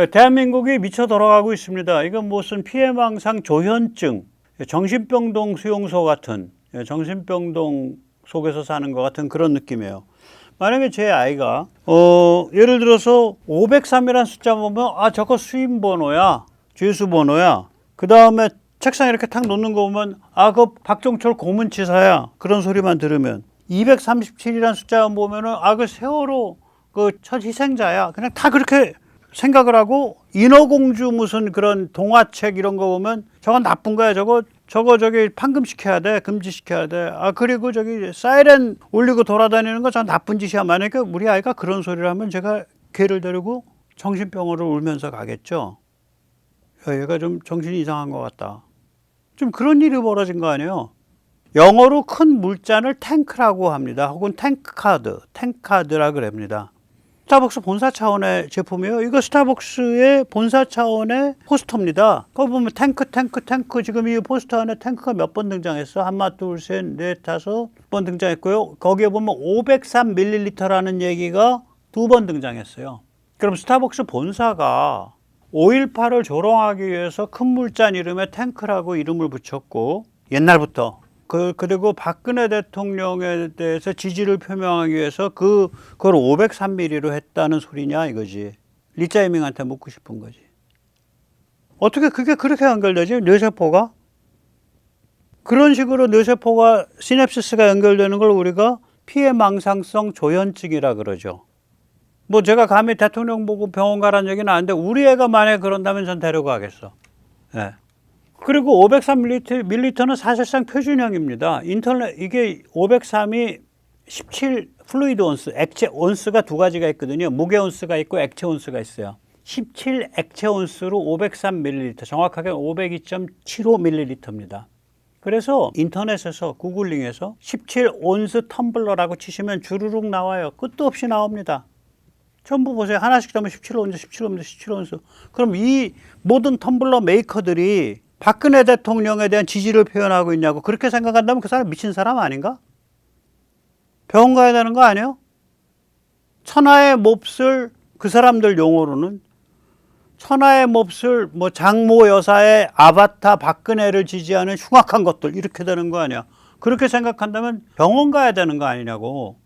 대한민국이 미쳐 돌아가고 있습니다. 이건 무슨 피해망상 조현증, 정신병동 수용소 같은, 정신병동 속에서 사는 것 같은 그런 느낌이에요. 만약에 제 아이가 예를 들어서 503이라는 숫자 보면 저거 수임번호야, 죄수번호야. 그 다음에 책상에 이렇게 탁 놓는 거 보면 그거 박종철 고문치사야. 그런 소리만 들으면 237이라는 숫자 보면은 그 세월호 그 첫 희생자야. 그냥 다 그렇게 생각을 하고, 인어공주 무슨 그런 동화책 이런 거 보면 저건 나쁜 거야. 저기 판금시켜야 돼. 금지시켜야 돼. 그리고 저기 사이렌 울리고 돌아다니는 거 저건 나쁜 짓이야. 만약에 우리 아이가 그런 소리를 하면 제가 걔를 데리고 정신병원을 울면서 가겠죠. 얘가 좀 정신이 이상한 것 같다. 좀 그런 일이 벌어진 거 아니에요. 영어로 큰 물잔을 탱크라고 합니다. 혹은 탱카드라 그럽니다. 스타벅스 본사 차원의 제품이에요. 이거 스타벅스의 본사 차원의 포스터입니다. 거기 보면 탱크. 지금 이 포스터 안에 탱크가 몇 번 등장했어? 하나, 둘, 셋, 넷, 다섯 번 등장했고요. 거기에 보면 503ml라는 얘기가 2번 등장했어요. 그럼 스타벅스 본사가 5.18을 조롱하기 위해서 큰 물잔 이름에 탱크라고 이름을 붙였고, 옛날부터 그리고 박근혜 대통령에 대해서 지지를 표명하기 위해서 그걸 503ml로 했다는 소리냐 이거지. 리짜이밍한테 묻고 싶은 거지. 어떻게 그게 그렇게 연결되지? 뇌세포가? 그런 식으로 뇌세포가 시냅시스가 연결되는 걸 우리가 피해망상성 조현증이라 그러죠. 뭐 제가 감히 대통령 보고 병원 가라는 얘기는 아닌데 우리 애가 만약에 그런다면 전 데려가겠어. 네. 그리고 503ml는 사실상 표준형입니다. 이게 503이 17 플루이드 온스, 액체 온스가 두 가지가 있거든요. 무게 온스가 있고 액체 온스가 있어요. 17 액체 온스로 503ml, 정확하게 502.75ml입니다. 그래서 인터넷에서 구글링에서 17 온스 텀블러라고 치시면 주르륵 나와요. 끝도 없이 나옵니다. 전부 보세요. 하나씩 하면 17온스. 그럼 이 모든 텀블러 메이커들이 박근혜 대통령에 대한 지지를 표현하고 있냐고 그렇게 생각한다면 그 사람 미친 사람 아닌가? 병원 가야 되는 거 아니에요? 천하의 몹쓸, 그 사람들 용어로는 천하의 몹쓸 뭐 장모 여사의 아바타 박근혜를 지지하는 흉악한 것들 이렇게 되는 거 아니야? 그렇게 생각한다면 병원 가야 되는 거 아니냐고.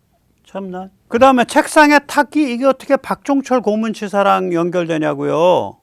참나. 그 다음에 책상에 탁기, 이게 어떻게 박종철 고문치사랑 연결되냐고요.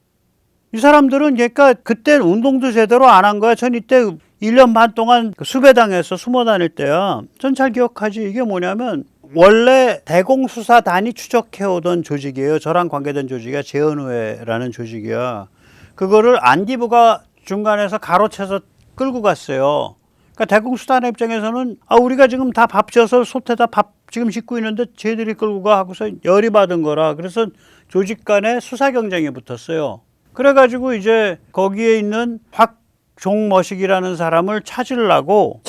이 사람들은 그러니까 그때 운동도 제대로 안 한 거야. 전 이때 1년 반 동안 수배당해서 숨어 다닐 때야. 전 잘 기억하지. 이게 뭐냐면 원래 대공수사단이 추적해오던 조직이에요. 저랑 관계된 조직이야. 재헌의회라는 조직이야. 그거를 안기부가 중간에서 가로채서 끌고 갔어요. 그러니까 대공수사단 입장에서는 우리가 지금 다 밥 져서 솥에다 밥 지금 짓고 있는데 쟤들이 끌고 가 하고서 열이 받은 거라. 그래서 조직 간에 수사 경쟁이 붙었어요. 그래가지고 이제 거기에 있는 박종머식이라는 사람을 잡으려고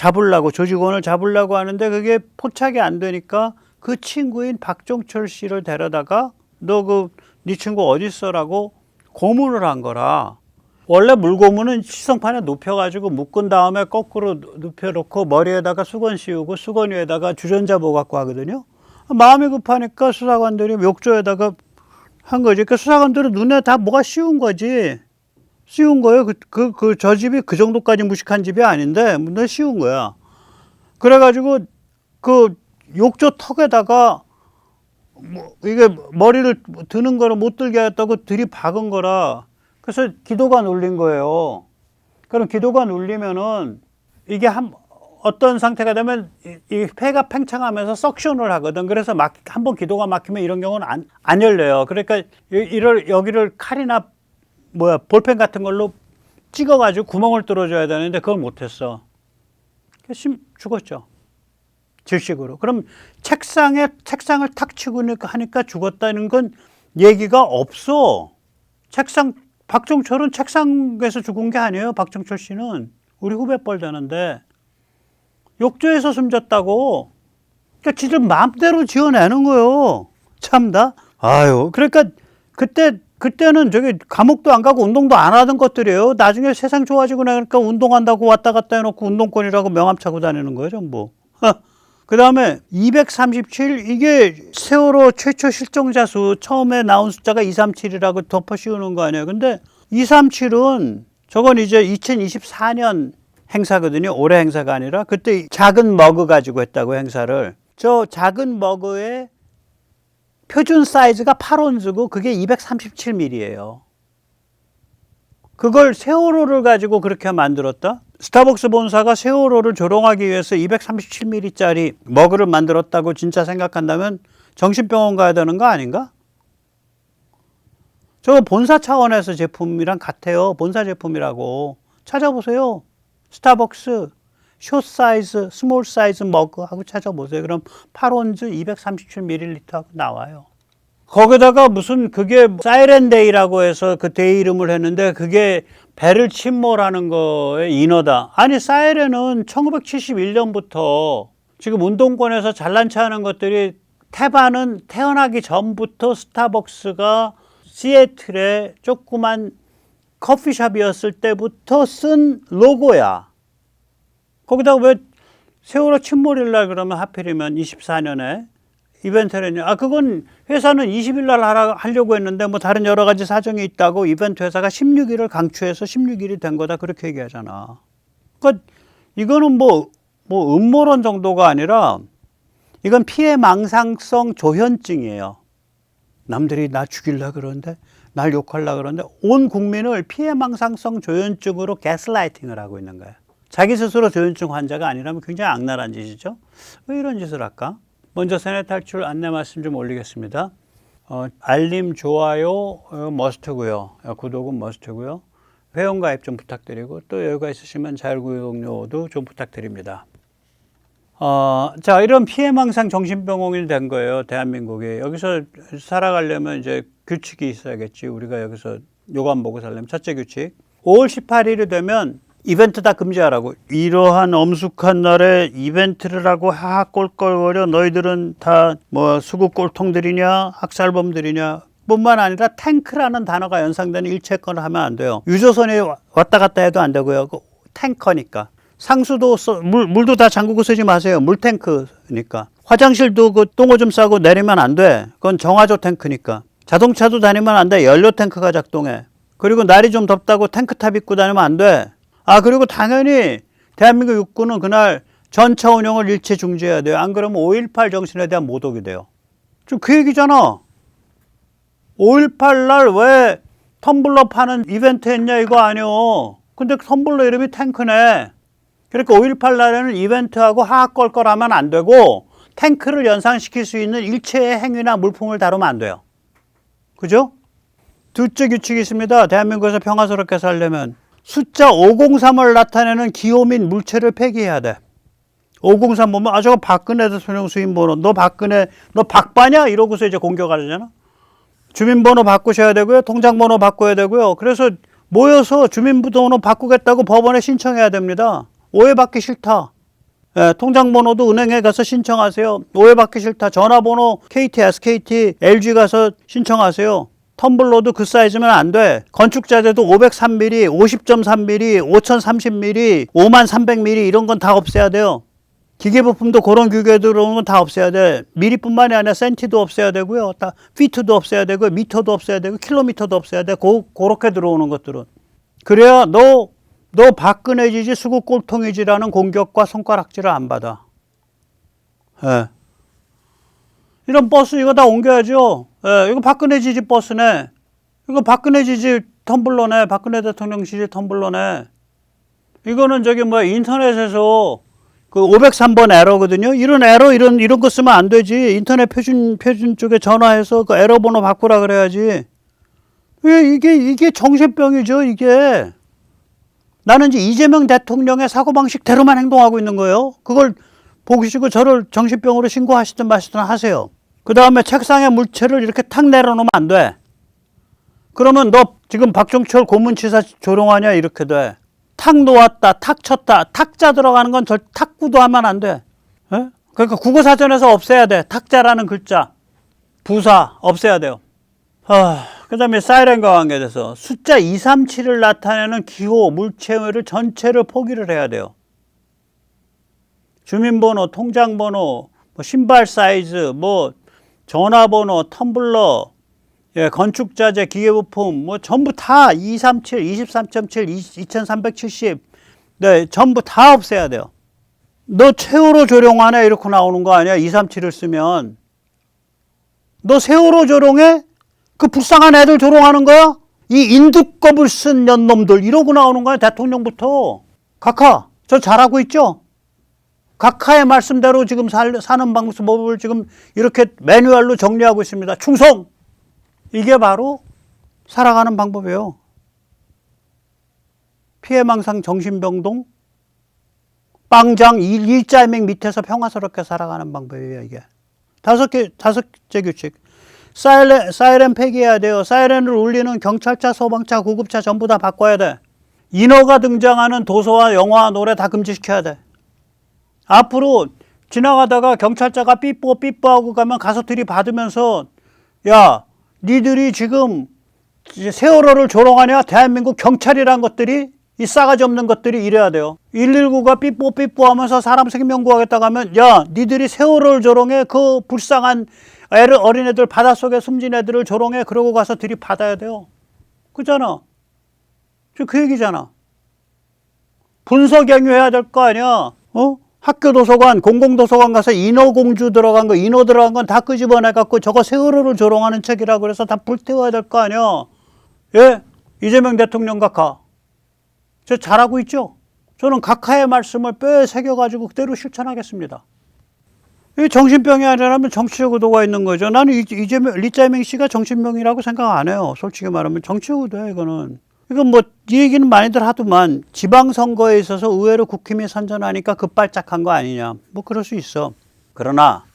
조직원을 잡으려고 하는데 그게 포착이 안 되니까 그 친구인 박종철 씨를 데려다가 너 네 친구 어디 있어라고 고문을 한 거라. 원래 물고문은 시성판에 눕혀가지고 묶은 다음에 거꾸로 눕혀놓고 머리에다가 수건 씌우고 수건 위에다가 주전자 보 갖고 하거든요. 마음이 급하니까 수사관들이 욕조에다가 한 거지. 그러니까 수사관들은 눈에 다 뭐가 씌운 거지. 씌운 거예요. 저 집이 그 정도까지 무식한 집이 아닌데, 눈에 씌운 거야. 그래가지고, 그 욕조 턱에다가, 이게 머리를 드는 거를 못 들게 했다고 들이박은 거라. 그래서 기도가 눌린 거예요. 그럼 기도가 눌리면은, 이게 어떤 상태가 되면 이 폐가 팽창하면서 석션을 하거든. 그래서 한번 기도가 막히면 이런 경우는 안 열려요. 그러니까 여기를 칼이나 볼펜 같은 걸로 찍어가지고 구멍을 뚫어줘야 되는데 그걸 못했어. 죽었죠. 질식으로. 그럼 책상을 탁 치고 하니까 죽었다는 건 얘기가 없어. 박종철은 책상에서 죽은 게 아니에요. 박종철 씨는 우리 후배뻘 되는데. 욕조에서 숨졌다고. 그러니까 지들 마음대로 지어내는 거요. 참다. 그러니까 그때는 저기 감옥도 안 가고 운동도 안 하던 것들이에요. 나중에 세상 좋아지고 나니까 운동한다고 왔다 갔다 해놓고 운동권이라고 명함 차고 다니는 거예요, 전부. 그 다음에 237, 이게 세월호 최초 실종자 수 처음에 나온 숫자가 237이라고 덮어 씌우는 거 아니에요. 근데 237은 저건 이제 2024년 행사거든요. 올해 행사가 아니라 그때 작은 머그 가지고 했다고 행사를. 저 작은 머그의 표준 사이즈가 8온즈고 그게 237mm예요. 그걸 세월호를 가지고 그렇게 만들었다? 스타벅스 본사가 세월호를 조롱하기 위해서 237mm짜리 머그를 만들었다고 진짜 생각한다면 정신병원 가야 되는 거 아닌가? 저거 본사 차원에서 제품이랑 같아요. 본사 제품이라고. 찾아보세요. 스타벅스 숏 사이즈, 스몰 사이즈 머그 하고 찾아보세요. 그럼 8온즈 237ml 하고 나와요. 거기다가 무슨 그게 사이렌데이라고 해서 그 데이 이름을 했는데 그게 배를 침몰하는 거의 인어다. 아니 사이렌은 1971년부터 지금 운동권에서 잘난 체 하는 것들이 태반은 태어나기 전부터 스타벅스가 시애틀에 조그만 커피숍이었을 때부터 쓴 로고야. 거기다가 왜 세월호 침몰일날 그러면 하필이면 24년에 이벤트를 했냐. 그건 회사는 20일 날 하려고 했는데 뭐 다른 여러 가지 사정이 있다고 이벤트 회사가 16일을 강추해서 16일이 된 거다. 그렇게 얘기하잖아. 그러니까 이거는 뭐 음모론 정도가 아니라 이건 피해망상성 조현증이에요. 남들이 나 죽이려고 그러는데 날 욕하려고 그러는데 온 국민을 피해망상성 조현증으로 가스라이팅을 하고 있는 거예요. 자기 스스로 조현증 환자가 아니라면 굉장히 악랄한 짓이죠. 왜 이런 짓을 할까? 먼저 세뇌 탈출 안내 말씀 좀 올리겠습니다. 알림, 좋아요 머스트고요. 구독은 머스트고요. 회원 가입 좀 부탁드리고 또 여유가 있으시면 자율구독료도 좀 부탁드립니다. 자, 이런 피해망상 정신병원이 된 거예요. 대한민국이. 여기서 살아가려면 이제 규칙이 있어야겠지. 우리가 여기서 요거 안 보고 살려면 첫째 규칙. 5월 18일이 되면 이벤트 다 금지하라고. 이러한 엄숙한 날에 이벤트를 하고 하하 꼴꼴거려. 너희들은 다 뭐 수구 꼴통들이냐 학살범들이냐. 뿐만 아니라 탱크라는 단어가 연상되는 일체권을 하면 안 돼요. 유조선이 왔다 갔다 해도 안 되고요. 탱커니까. 상수도 물도 다 잠그고 쓰지 마세요. 물탱크니까. 화장실도 그 똥오줌 싸고 내리면 안 돼. 그건 정화조 탱크니까. 자동차도 다니면 안 돼. 연료 탱크가 작동해. 그리고 날이 좀 덥다고 탱크탑 입고 다니면 안 돼. 그리고 당연히 대한민국 육군은 그날 전차 운영을 일체 중지해야 돼요. 안 그러면 5.18 정신에 대한 모독이 돼요. 좀 그 얘기잖아. 5.18 날 왜 텀블러 파는 이벤트 했냐 이거 아니요. 근데 텀블러 이름이 탱크네. 그러니까 5.18 날에는 이벤트하고 하하껄껄하면 안 되고 탱크를 연상시킬 수 있는 일체의 행위나 물품을 다루면 안 돼요. 그죠? 둘째 규칙이 있습니다. 대한민국에서 평화스럽게 살려면 숫자 503을 나타내는 기호 및 물체를 폐기해야 돼. 503 보면 저거 박근혜 대통령 수임번호. 너 박바냐? 이러고서 이제 공격하잖아. 주민번호 바꾸셔야 되고요. 통장번호 바꿔야 되고요. 그래서 모여서 주민번호 바꾸겠다고 법원에 신청해야 됩니다. 오해받기 싫다. 통장번호도 은행에 가서 신청하세요. 오해받기 싫다. 전화번호 KT, SKT, LG 가서 신청하세요. 텀블러도 그 사이즈면 안 돼. 건축자재도 503mm, 50.3mm, 5030mm, 5300mm 이런 건 다 없애야 돼요. 기계부품도 그런 규격에 들어오는 건 다 없애야 돼. 미리뿐만이 아니라 센티도 없애야 되고요. 다 피트도 없애야 되고 미터도 없애야 되고 킬로미터도 없애야 돼. 그렇게 들어오는 것들은. 그래야 너 박근혜지지 수구 꼴통이지라는 공격과 손가락질을 안 받아. 이런 버스 이거 다 옮겨야죠. 이거 박근혜 지지 버스네. 이거 박근혜 지지 텀블러네. 박근혜 대통령 지지 텀블러네. 이거는 인터넷에서 그 503번 에러거든요. 이런 에러 이런 거 쓰면 안 되지. 인터넷 표준 쪽에 전화해서 그 에러 번호 바꾸라 그래야지. 왜 이게 정신병이죠, 이게. 나는 이제 이재명 대통령의 사고방식대로만 행동하고 있는 거예요. 그걸 보시고 저를 정신병으로 신고하시든 마시든 하세요. 그 다음에 책상에 물체를 이렇게 탁 내려놓으면 안 돼. 그러면 너 지금 박종철 고문치사 조롱하냐 이렇게 돼. 탁 놓았다, 탁 쳤다, 탁자 들어가는 건 탁구도 하면 안 돼. 그러니까 국어사전에서 없애야 돼. 탁자라는 글자. 부사 없애야 돼요. 그 다음에 사이렌과 관계돼서 숫자 237을 나타내는 기호, 물체를 전체를 포기를 해야 돼요. 주민번호, 통장번호, 뭐 신발 사이즈, 뭐 전화번호, 텀블러, 예, 건축자재, 기계부품, 뭐 전부 다 237, 23.7, 2370, 네, 전부 다 없애야 돼요. 너 세월호 조롱하네 이렇게 나오는 거 아니야? 237을 쓰면. 너 세월호 조롱해? 그 불쌍한 애들 조롱하는 거야? 이 인두껍을 쓴 년놈들 이러고 나오는 거야, 대통령부터. 각하, 저 잘하고 있죠? 각하의 말씀대로 지금 사는 방법을 지금 이렇게 매뉴얼로 정리하고 있습니다. 충성! 이게 바로 살아가는 방법이에요. 피해망상 정신병동, 빵장 일자맹 밑에서 평화스럽게 살아가는 방법이에요, 이게. 다섯째 규칙. 사이렌 폐기해야 돼요. 사이렌을 울리는 경찰차, 소방차, 구급차 전부 다 바꿔야 돼. 인어가 등장하는 도서와 영화, 노래 다 금지시켜야 돼. 앞으로 지나가다가 경찰차가 삐뽀하고 가면 가서 들이받으면서 야, 니들이 지금 세월호를 조롱하냐? 대한민국 경찰이란 것들이 이 싸가지 없는 것들이 이래야 돼요. 119가 삐뽀 하면서 사람 생명 구하겠다고 하면 야, 니들이 세월호를 조롱해? 그 불쌍한 어린애들 바닷속에 숨진 애들을 조롱해? 그러고 가서 들이받아야 돼요. 그잖아. 그 얘기잖아. 분석행위해야 될 거 아니야. 학교 도서관, 공공도서관 가서 인어공주 들어간 거, 인어 들어간 건 다 끄집어내갖고 저거 세월호를 조롱하는 책이라고 그래서 다 불태워야 될 거 아니야. 예? 이재명 대통령 각하. 저 잘하고 있죠? 저는 각하의 말씀을 뼈에 새겨가지고 그대로 실천하겠습니다. 이 정신병이 아니라면 정치적 의도가 있는 거죠. 나는 리짜이밍 씨가 정신병이라고 생각 안 해요. 솔직히 말하면 정치적 의도야, 이거는. 이건 뭐, 이 얘기는 많이들 하더만, 지방선거에 있어서 의외로 국힘이 선전하니까 급발작한 거 아니냐. 뭐, 그럴 수 있어. 그러나,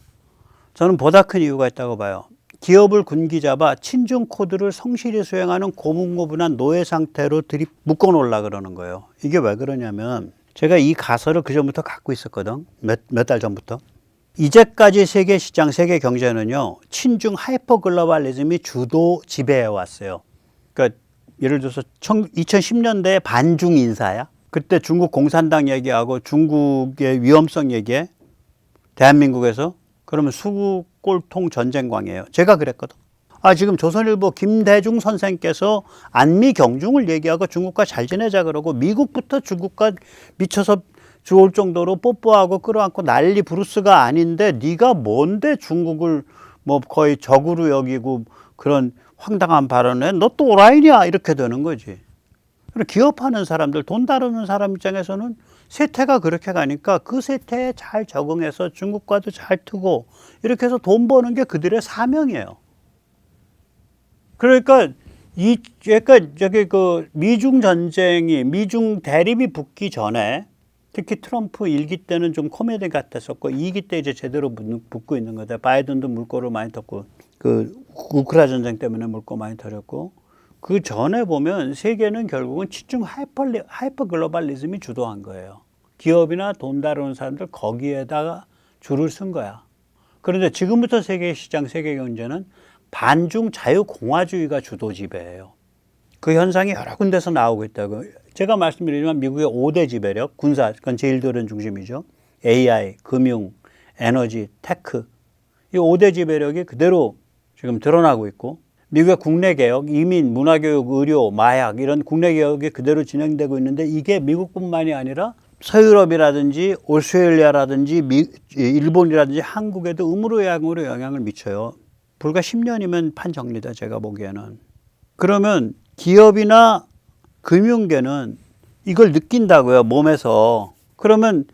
저는 보다 큰 이유가 있다고 봐요. 기업을 군기잡아 친중 코드를 성실히 수행하는 고분고분한 노예 상태로 묶어 놓으려 그러는 거예요. 이게 왜 그러냐면, 제가 이 가설을 그전부터 갖고 있었거든. 몇 달 전부터. 이제까지 세계 시장, 세계 경제는요, 친중 하이퍼 글로벌리즘이 주도 지배해 왔어요. 그러니까, 예를 들어서 2010년대에 반중 인사야. 그때 중국 공산당 얘기하고 중국의 위험성 얘기해. 대한민국에서. 그러면 수구 꼴통 전쟁광이에요. 제가 그랬거든. 지금 조선일보 김대중 선생께서 안미 경중을 얘기하고 중국과 잘 지내자 그러고 미국부터 중국과 미쳐서 죽을 정도로 뽀뽀하고 끌어안고 난리 부르스가 아닌데 네가 뭔데 중국을 뭐 거의 적으로 여기고 그런 황당한 발언에 너 또 오라이냐 이렇게 되는 거지. 기업하는 사람들, 돈 다루는 사람 입장에서는 세태가 그렇게 가니까 그 세태에 잘 적응해서 중국과도 잘 트고 이렇게 해서 돈 버는 게 그들의 사명이에요. 그러니까 저기 그 미중 전쟁이 미중 대립이 붙기 전에 특히 트럼프 1기 때는 좀 코미디 같았었고 2기 때 이제 제대로 붙고 있는 거다. 바이든도 물꼬를 많이 텄고 그 우크라 전쟁 때문에 물꼬 많이 털렸고 그 전에 보면 세계는 결국은 친중 하이퍼 글로벌리즘이 주도한 거예요. 기업이나 돈 다루는 사람들 거기에다가 줄을 쓴 거야. 그런데 지금부터 세계 시장, 세계 경제는 반중 자유공화주의가 주도 지배예요. 그 현상이 여러 군데서 나오고 있다고. 제가 말씀드리지만 미국의 5대 지배력, 군사, 그건 제일 들은 중심이죠. AI, 금융, 에너지, 테크. 이 5대 지배력이 그대로 지금 드러나고 있고 미국의 국내 개혁, 이민, 문화교육, 의료, 마약 이런 국내 개혁이 그대로 진행되고 있는데 이게 미국뿐만이 아니라 서유럽이라든지 오스트레일리아라든지 일본이라든지 한국에도 음으로 양으로 영향을 미쳐요. 불과 10년이면 판정리다 제가 보기에는. 그러면 기업이나 금융계는 이걸 느낀다고요, 몸에서. 그러면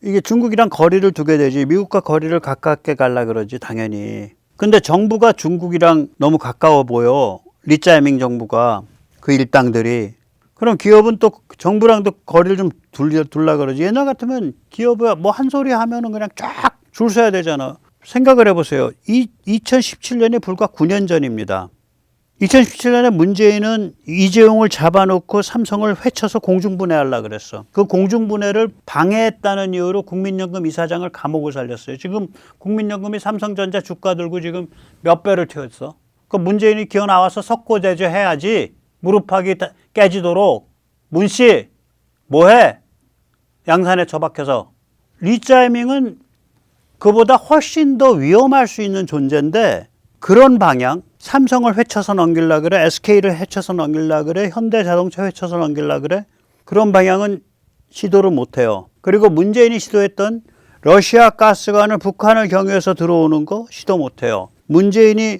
이게 중국이랑 거리를 두게 되지 미국과 거리를 가깝게 가려 그러지 당연히. 근데 정부가 중국이랑 너무 가까워 보여. 리짜이밍 정부가 그 일당들이. 그럼 기업은 또 정부랑도 거리를 좀 둘라 그러지. 옛날 같으면 기업이 뭐 한 소리 하면은 그냥 쫙 줄 서야 되잖아. 생각을 해보세요. 2017년이 불과 9년 전입니다. 2017년에 문재인은 이재용을 잡아놓고 삼성을 회쳐서 공중분해하려고 그랬어. 그 공중분해를 방해했다는 이유로 국민연금 이사장을 감옥을 살렸어요. 지금 국민연금이 삼성전자 주가 들고 지금 몇 배를 튀었어. 그 문재인이 기어 나와서 석고대죄 해야지. 무릎팍이 깨지도록. 문씨 뭐해? 양산에 처박혀서. 리짜이밍은 그보다 훨씬 더 위험할 수 있는 존재인데 그런 방향, 삼성을 헤쳐서 넘기려고 그래, SK를 헤쳐서 넘기려고 그래, 현대자동차 헤쳐서 넘기려고 그래, 그런 방향은 시도를 못해요. 그리고 문재인이 시도했던 러시아 가스관을 북한을 경유해서 들어오는 거 시도 못해요. 문재인이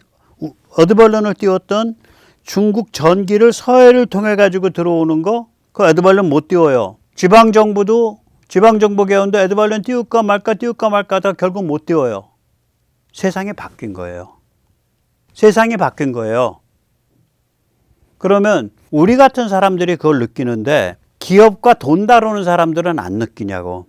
어드벌런을 띄웠던 중국 전기를 서해를 통해 가지고 들어오는 거, 그 에드벌런 못 띄워요. 지방정부 개헌도 에드벌런 띄울까 말까 하다 결국 못 띄워요. 세상이 바뀐 거예요. 세상이 바뀐 거예요. 그러면 우리 같은 사람들이 그걸 느끼는데 기업과 돈 다루는 사람들은 안 느끼냐고.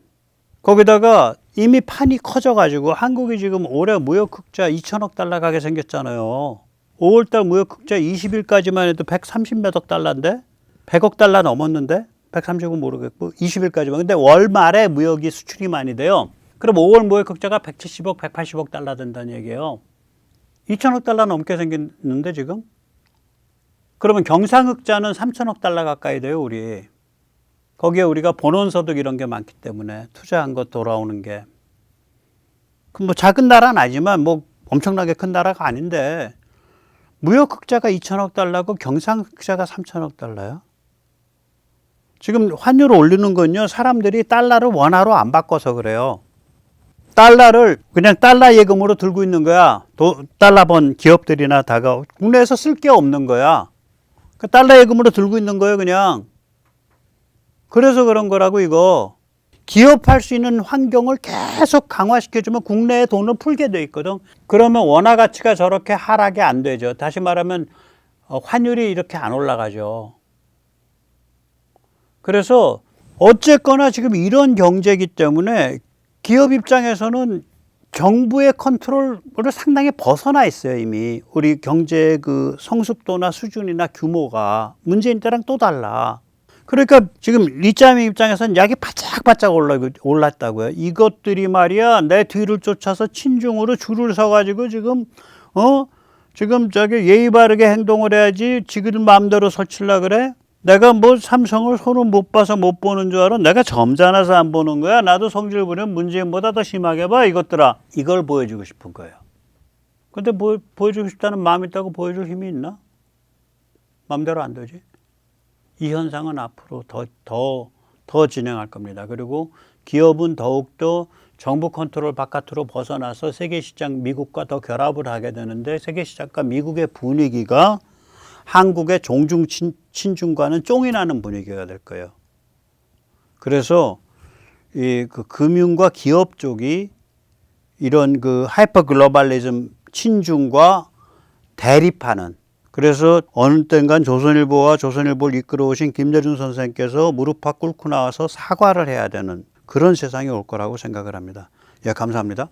거기다가 이미 판이 커져가지고 한국이 지금 올해 무역 흑자 2천억 달러 가게 생겼잖아요. 5월달 무역 흑자 20일까지만 해도 130몇억 달러인데 100억 달러 넘었는데 130은 모르겠고 20일까지만. 근데 월 말에 무역이 수출이 많이 돼요. 그럼 5월 무역 흑자가 170억, 180억 달러 된다는 얘기예요. 2천억 달러 넘게 생겼는데 지금? 그러면 경상흑자는 3천억 달러 가까이 돼요, 우리. 거기에 우리가 본원소득 이런 게 많기 때문에 투자한 거 돌아오는 게. 그럼 뭐 작은 나라는 아니지만 뭐 엄청나게 큰 나라가 아닌데 무역 흑자가 2천억 달러고 경상흑자가 3천억 달러야. 지금 환율을 올리는 건요, 사람들이 달러를 원화로 안 바꿔서 그래요. 달러를 그냥 달러 예금으로 들고 있는 거야. 달러 번 기업들이나 다가 국내에서 쓸 게 없는 거야. 그 달러 예금으로 들고 있는 거예요, 그냥. 그래서 그런 거라고, 이거. 기업할 수 있는 환경을 계속 강화시켜주면 국내에 돈을 풀게 돼 있거든. 그러면 원화 가치가 저렇게 하락이 안 되죠. 다시 말하면 환율이 이렇게 안 올라가죠. 그래서 어쨌거나 지금 이런 경제이기 때문에 기업 입장에서는 정부의 컨트롤을 상당히 벗어나 있어요, 이미. 우리 경제의 그 성숙도나 수준이나 규모가 문재인 때랑 또 달라. 그러니까 지금 리짜이밍 입장에서는 약이 바짝바짝 올랐다고요. 이것들이 말이야, 내 뒤를 쫓아서 친중으로 줄을 서가지고 지금 예의 바르게 행동을 해야지 지들 마음대로 설치려고 그래? 내가 뭐 삼성을 손을 못 봐서 못 보는 줄 알아? 내가 점잖아서 안 보는 거야? 나도 성질 부리면 문재인보다 더 심하게 봐, 이것들아. 이걸 보여주고 싶은 거예요. 근데 보여주고 싶다는 마음이 있다고 보여줄 힘이 있나? 마음대로 안 되지. 이 현상은 앞으로 더 진행할 겁니다. 그리고 기업은 더욱더 정부 컨트롤 바깥으로 벗어나서 세계시장 미국과 더 결합을 하게 되는데 세계시장과 미국의 분위기가 한국의 종중 친중과는 쫑이 나는 분위기가 될 거예요. 그래서 그 금융과 기업 쪽이 이런 그 하이퍼 글로벌리즘 친중과 대립하는, 그래서 어느 땐간 조선일보와 조선일보를 이끌어 오신 김대중 선생님께서 무릎팍 꿇고 나와서 사과를 해야 되는 그런 세상이 올 거라고 생각을 합니다. 예, 감사합니다.